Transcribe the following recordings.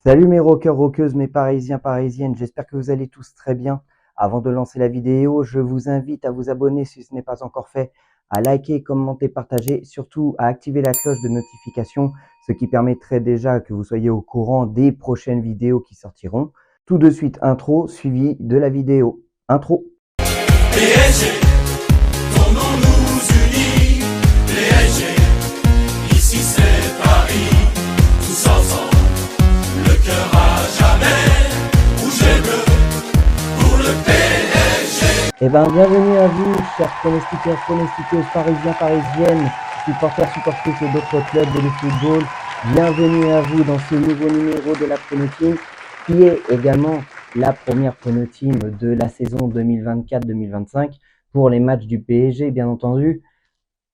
Salut mes rockers, rockeuses, mes parisiens, parisiennes, j'espère que vous allez tous très bien. Avant de lancer la vidéo, je vous invite à vous abonner si ce n'est pas encore fait, à liker, commenter, partager, surtout à activer la cloche de notification, ce qui permettrait déjà que vous soyez au courant des prochaines vidéos qui sortiront. Tout de suite, intro, suivi de la vidéo. Intro. PSG, ton nom nous unit. PSG, ici c'est Paris, tous ensemble, le cœur à jamais, rouge et bleu, pour le PSG. Eh bien, bienvenue à vous, chers pronostiqueurs, pronostiqueuses, parisiens, parisiennes, supporters, supportrices et d'autres clubs de football. Bienvenue à vous dans ce nouveau numéro de la Prono Team, qui est également la première Prono Team de la saison 2024-2025 pour les matchs du PSG, bien entendu.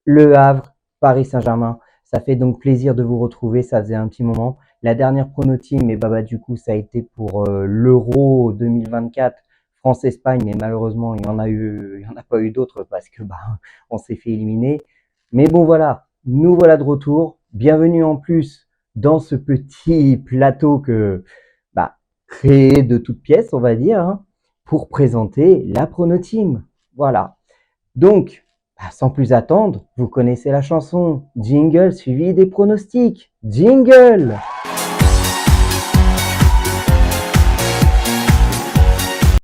Le Havre, Paris Saint-Germain. Ça fait donc plaisir de vous retrouver, ça faisait un petit moment. La dernière Prono Team, et bah, du coup, ça a été pour l'Euro 2024 France-Espagne, mais malheureusement, il y en a pas eu d'autres parce que on s'est fait éliminer. Mais bon, voilà, nous voilà de retour. Bienvenue en plus dans ce petit plateau que créé de toutes pièces, on va dire, hein, pour présenter la Prono Team. Voilà. Donc, sans plus attendre, vous connaissez la chanson. Jingle suivi des pronostics. Jingle!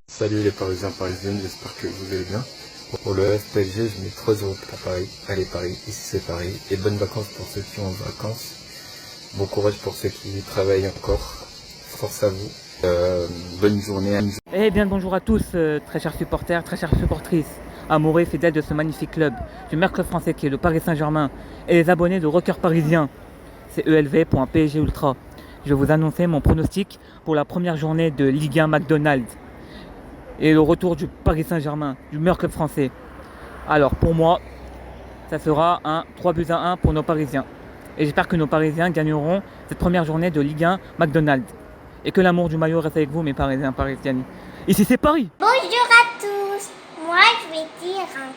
Salut les Parisiens parisiennes, j'espère que vous allez bien. Pour le FPLG, je mets 3 euros pour Paris. Allez Paris, ici c'est Paris. Et bonnes vacances pour ceux qui ont vacances. Bon courage pour ceux qui travaillent encore. Force à vous. Bonne journée. Eh bien bonjour à tous, très chers supporters, très chères supportrices, amoureux et fidèles de ce magnifique club, du meilleur club français qui est le Paris Saint-Germain, et les abonnés de Rockers Parisiens. C'est ELV.PSG Ultra. Je vais vous annoncer mon pronostic pour la première journée de Ligue 1 McDonald's et le retour du Paris Saint-Germain, du meilleur club français. Alors pour moi, ça sera un 3-1 pour nos Parisiens. Et j'espère que nos Parisiens gagneront cette première journée de Ligue 1 McDonald's. Et que l'amour du maillot reste avec vous, mes Parisiens, Parisiennes. Ici c'est Paris. Bonjour à tous. Moi, je vais dire un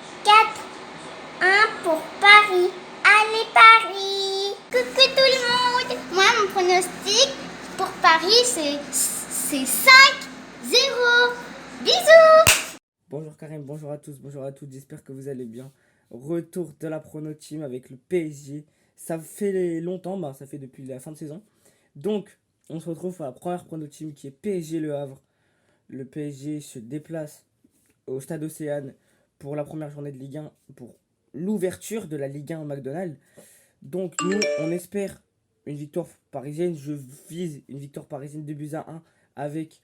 4-1 pour Paris. Allez, Paris. Coucou tout le monde. Moi, mon pronostic pour Paris, c'est 5-0. Bisous. Bonjour Karim, bonjour à tous, bonjour à toutes, j'espère que vous allez bien. Retour de la Prono Team avec le PSG. Ça fait longtemps, ça fait depuis la fin de saison. Donc, on se retrouve pour la première Prono Team qui est PSG Le Havre. Le PSG se déplace au Stade Océane pour la première journée de Ligue 1, pour l'ouverture de la Ligue 1 au McDonald's. Donc, nous, on espère une victoire parisienne. Je vise une victoire parisienne 2-1 avec,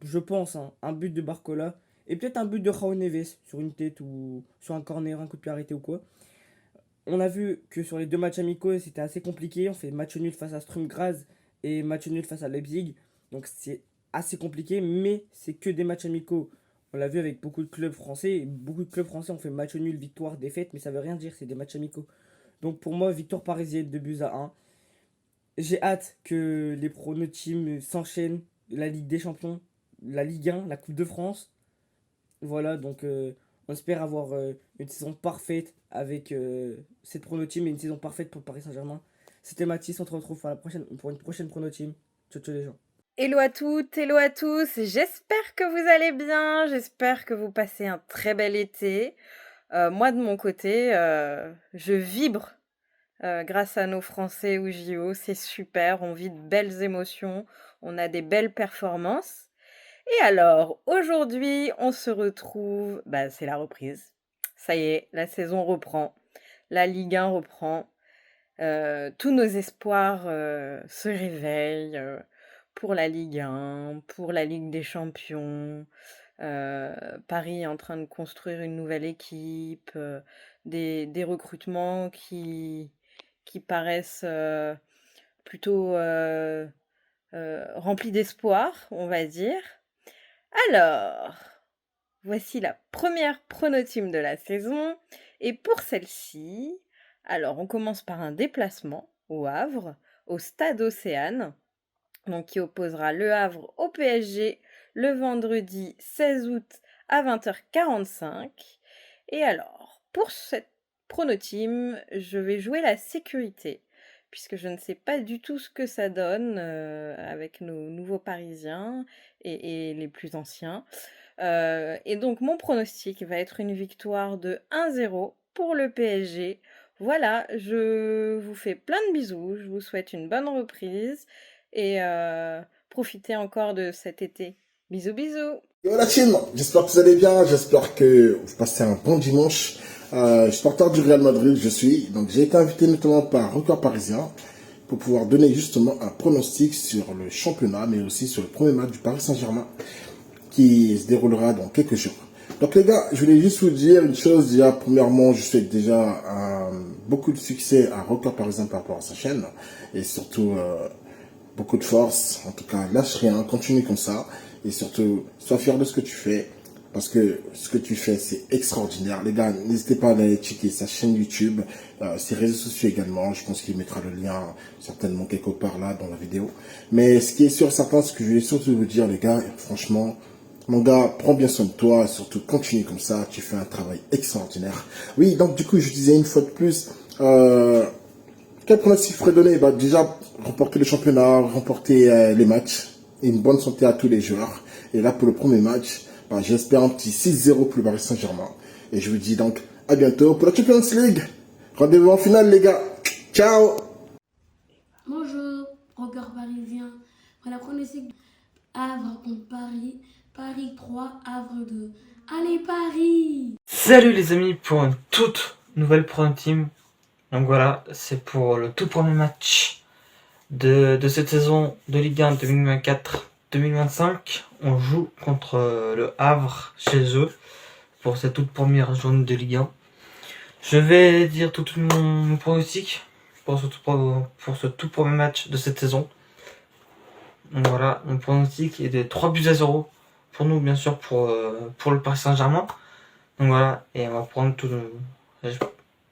je pense, un but de Barcola. Et peut-être un but de Raul Neves sur une tête ou sur un corner, un coup de pied arrêté ou quoi. On a vu que sur les deux matchs amicaux, c'était assez compliqué. On fait match nul face à Sturm Graz et match nul face à Leipzig. Donc c'est assez compliqué, mais c'est que des matchs amicaux. On l'a vu avec beaucoup de clubs français. Et beaucoup de clubs français ont fait match nul, victoire, défaite, mais ça veut rien dire, c'est des matchs amicaux. Donc pour moi, victoire parisienne 2-1. J'ai hâte que les pronos teams s'enchaînent. La Ligue des Champions, la Ligue 1, la Coupe de France. Voilà, donc on espère avoir une saison parfaite avec cette prono team et une saison parfaite pour le Paris Saint-Germain. C'était Mathis, on se retrouve pour une prochaine prono team. Ciao ciao les gens. Hello à toutes, hello à tous, j'espère que vous allez bien, j'espère que vous passez un très bel été. Moi de mon côté, je vibre grâce à nos Français au JO, c'est super, on vit de belles émotions, on a des belles performances. Et alors, aujourd'hui, on se retrouve, c'est la reprise. Ça y est, la saison reprend, la Ligue 1 reprend, tous nos espoirs se réveillent pour la Ligue 1, pour la Ligue des Champions. Paris est en train de construire une nouvelle équipe, des recrutements qui paraissent plutôt remplis d'espoir, on va dire. Alors, voici la première prono-team de la saison. Et pour celle-ci, alors on commence par un déplacement au Havre, au Stade Océane, donc qui opposera le Havre au PSG le vendredi 16 août à 20h45. Et alors, pour cette prono-team, je vais jouer la sécurité. puisque je ne sais pas du tout ce que ça donne avec nos nouveaux Parisiens et les plus anciens. Et donc mon pronostic va être une victoire de 1-0 pour le PSG. Voilà, je vous fais plein de bisous, je vous souhaite une bonne reprise et profitez encore de cet été. Bisous bisous. Yo la team, j'espère que vous allez bien, j'espère que vous passez un bon dimanche. Supporter du Real Madrid, je suis. Donc j'ai été invité notamment par Record Parisien pour pouvoir donner justement un pronostic sur le championnat, mais aussi sur le premier match du Paris Saint-Germain qui se déroulera dans quelques jours. Donc les gars, je voulais juste vous dire une chose. Déjà, premièrement, je souhaite déjà beaucoup de succès à Record Parisien par rapport à sa chaîne et surtout beaucoup de force. En tout cas, lâche rien, continue comme ça et surtout, sois fier de ce que tu fais parce que ce que tu fais, c'est extraordinaire. Les gars, n'hésitez pas à aller checker sa chaîne YouTube, ses réseaux sociaux également. Je pense qu'il mettra le lien certainement quelque part là dans la vidéo. Mais ce qui est sûr et certain, ce que je voulais surtout vous dire, les gars, franchement, mon gars, prends bien soin de toi, et surtout continue comme ça, tu fais un travail extraordinaire. Oui, donc du coup, je disais une fois de plus, quel pronostic ferait donner? Bah, déjà, remporter le championnat, remporter les matchs, et une bonne santé à tous les joueurs. Et là, pour le premier match, bah, j'espère un petit 6-0 pour le Paris Saint-Germain. Et je vous dis donc à bientôt pour la Champions League. Rendez-vous en finale, les gars. Ciao! Bonjour, Record Parisien. Voilà, pronostic Havre contre Paris. Paris 3, Havre 2. Allez, Paris! Salut les amis pour une toute nouvelle Prono Team. Donc voilà, c'est pour le tout premier match de cette saison de Ligue 1 2024-2025. On joue contre le Havre chez eux pour cette toute première journée de Ligue 1. Je vais dire tout mon pronostic pour ce tout premier match de cette saison. Donc voilà, mon pronostic est de 3-0 pour nous, bien sûr, pour le Paris Saint-Germain. Donc voilà, et on va prendre je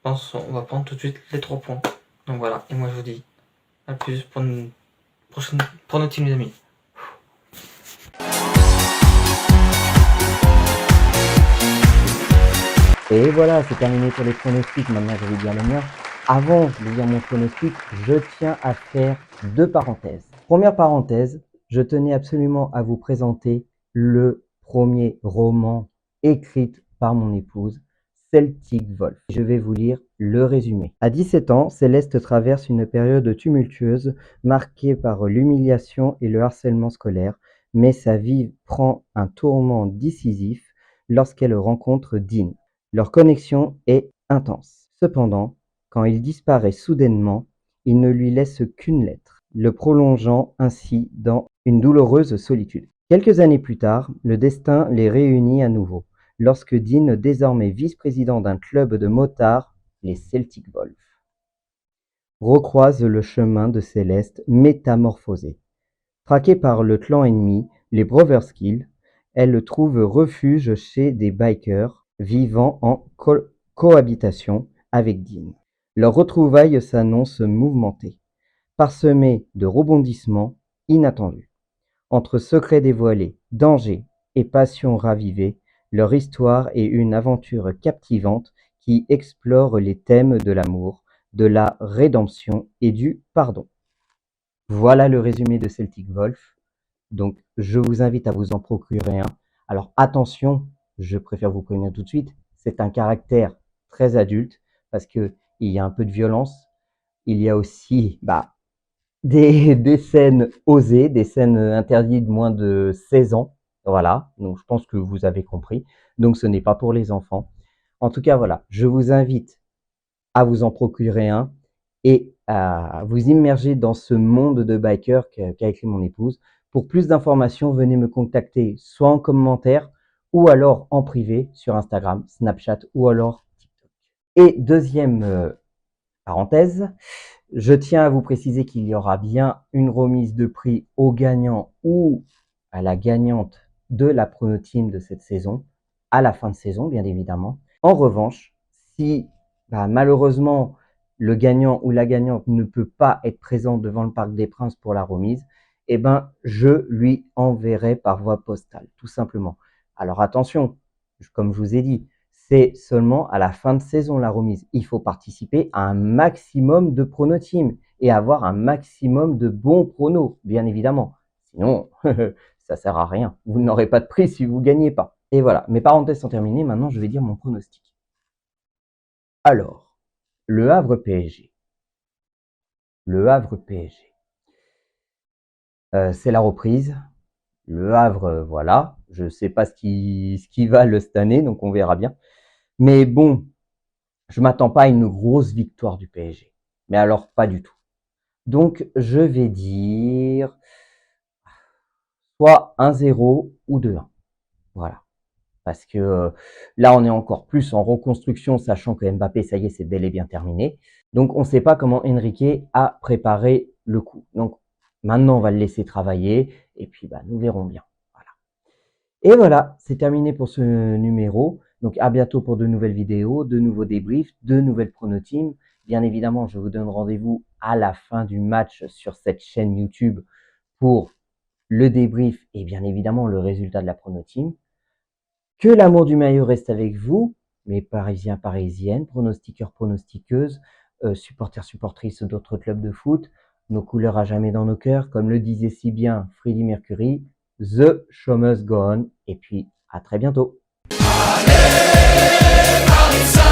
pense on va prendre tout de suite les 3 points. Donc voilà, et moi je vous dis à plus pour une prochaine Prono Team, les amis. Et voilà, c'est terminé pour les pronostics. Maintenant, je vais dire le mien. Avant de dire mon pronostic, je tiens à faire 2 parenthèses. Première parenthèse, je tenais absolument à vous présenter le premier roman écrit par mon épouse, Celtic Wolf. Je vais vous lire le résumé. À 17 ans, Céleste traverse une période tumultueuse marquée par l'humiliation et le harcèlement scolaire, mais sa vie prend un tournant décisif lorsqu'elle rencontre Dean. Leur connexion est intense. Cependant, quand il disparaît soudainement, il ne lui laisse qu'une lettre, le prolongeant ainsi dans une douloureuse solitude. Quelques années plus tard, le destin les réunit à nouveau, lorsque Dean, désormais vice-président d'un club de motards, les Celtic Wolf, recroise le chemin de Céleste métamorphosée. Traquée par le clan ennemi, les Brotherskill, elle trouve refuge chez des bikers vivant en cohabitation avec Dean. Leur retrouvaille s'annonce mouvementée, parsemée de rebondissements inattendus. Entre secrets dévoilés, dangers et passions ravivées, leur histoire est une aventure captivante qui explore les thèmes de l'amour, de la rédemption et du pardon. Voilà le résumé de Celtic Wolf. Donc, je vous invite à vous en procurer un. Alors, attention, je préfère vous prévenir tout de suite, c'est un caractère très adulte parce qu'il y a un peu de violence. Il y a aussi des scènes osées, des scènes interdites de moins de 16 ans. Voilà, donc je pense que vous avez compris. Donc, ce n'est pas pour les enfants. En tout cas, voilà, je vous invite à vous en procurer un et à vous immerger dans ce monde de bikers qu'a écrit mon épouse. Pour plus d'informations, venez me contacter soit en commentaire ou alors en privé sur Instagram, Snapchat ou alors TikTok. Et deuxième parenthèse, je tiens à vous préciser qu'il y aura bien une remise de prix au gagnant ou à la gagnante de la Prono Team de cette saison, à la fin de saison bien évidemment. En revanche, si malheureusement le gagnant ou la gagnante ne peut pas être présent devant le Parc des Princes pour la remise, je lui enverrai par voie postale, tout simplement. Alors attention, comme je vous ai dit, c'est seulement à la fin de saison la remise. Il faut participer à un maximum de Prono Team. et avoir un maximum de bons pronos, bien évidemment. Sinon, ça sert à rien. Vous n'aurez pas de prix si vous gagnez pas. Et voilà, mes parenthèses sont terminées. Maintenant, je vais dire mon pronostic. Alors, Le Havre PSG. Le Havre PSG. C'est la reprise. Le Havre, voilà. Je ne sais pas ce qui va cette année, donc on verra bien. Mais bon, je m'attends pas à une grosse victoire du PSG. Mais alors, pas du tout. Donc, je vais dire soit 1-0 ou 2-1. Voilà. Parce que là, on est encore plus en reconstruction, sachant que Mbappé, ça y est, c'est bel et bien terminé. Donc, on ne sait pas comment Enrique a préparé le coup. Donc, maintenant, on va le laisser travailler et puis nous verrons bien. Voilà. Et voilà, c'est terminé pour ce numéro. Donc, à bientôt pour de nouvelles vidéos, de nouveaux débriefs, de nouvelles pronoteams. Bien évidemment, je vous donne rendez-vous à la fin du match sur cette chaîne YouTube pour le débrief et bien évidemment le résultat de la pronoteam. Que l'amour du maillot reste avec vous, mes Parisiens, Parisiennes, pronostiqueurs, pronostiqueuses, supporters, supportrices d'autres clubs de foot, nos couleurs à jamais dans nos cœurs, comme le disait si bien Freddie Mercury, The Show Must Go On, et puis à très bientôt. Allez, Paris